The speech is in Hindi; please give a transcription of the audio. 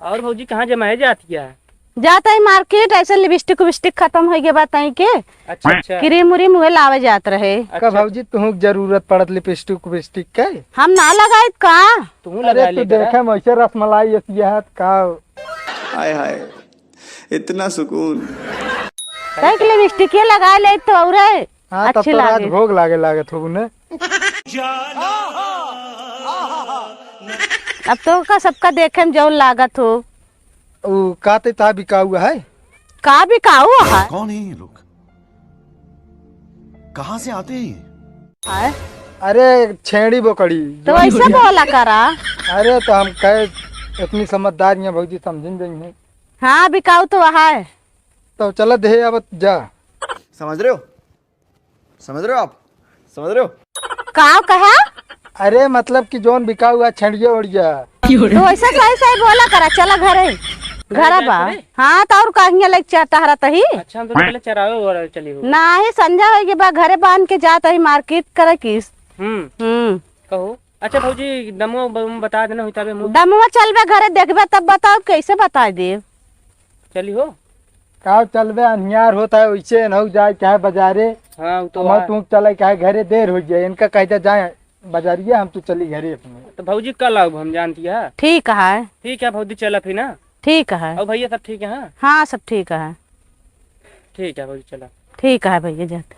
और भौजी कहाँ जमाए जाती है? जाता है मार्केट, ऐसे लिपस्टिक विस्टिक खत्म हो गया बताई के। अच्छा अच्छा। क्रीम उरीम मुहे लावे जात रहे। का भौजी तुहू जरूरत पड़त लिपस्टिक विस्टिक के? हम ना लगाए का। तू लगा अरे तू देखे वैसे रसमलाई यह का। हाय हाय इतना सुकून। देख लिपस्टिक लगा ले तो और हाँ तब अच्छी तो रात लागे। भोग लागे लागत हो ने। अब तो का सबका देखे में जो लागत हो। उ काते ता बिकाऊ है? का भी काऊ है? कौन है ये लोग? कहाँ से आते हैं? है? अरे छेड़ी बोकड़ी तो ऐसा बोला करा। अरे तो हम कहे इतनी समझदार हैं भौजी, समझ जाइए। हाँ बिकाऊ तो है। तो चलो दे अब जा। समझ रहे हो? समझ रहे हो आप? समझ रहे हो? का कहा? अरे मतलब कि जोन बिकाऊ है छेड़िया उड़िया। तो ऐसा सही सही बोला करा। चला घरे घर बा। हाँ तो और कहीं लग चाहता हरा तही। अच्छा हम तो पहले चरावे और चली हो। ना ही संजा हो गया बा, घरे बांध के जाता ही मार्केट करे किस। कहो। अच्छा भौजी दमो बता देना होता बे मुँह। दमुआ चलबे घरे देखबे तब बताओ कैसे बता दे। चली हो। का चलबे अनियार होता है वैसे न जाए चाहे बाजारे। हाँ तो मैं तू चले चाहे घरे देर हो जाए, इनका कहते जाए बाजारिए, हम तो चली घरे अपने। तो भौजी कल आओ, हम जानती है। ठीक है। ठीक है भौजी चला फिर ना। ठीक है। और भैया सब ठीक है? हाँ हाँ सब ठीक है। ठीक है भौजी चला। ठीक है भैया जाते।